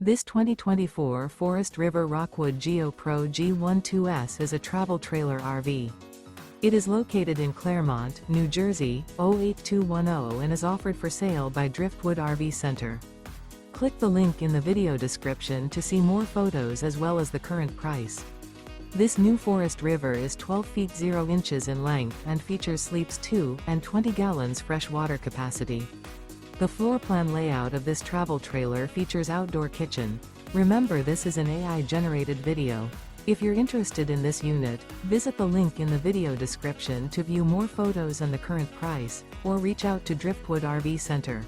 This 2024 Forest River Rockwood Geo Pro G12S is a travel trailer RV. It is located in Clermont, New Jersey, 08210 and is offered for sale by Driftwood RV Center. Click the link in the video description to see more photos as well as the current price. This new Forest River is 12 feet 0 inches in length and features sleeps 2 and 20 gallons fresh water capacity. The floor plan layout of this travel trailer features outdoor kitchen. Remember, this is an AI-generated video. If you're interested in this unit, visit the link in the video description to view more photos and the current price, or reach out to Driftwood RV Center.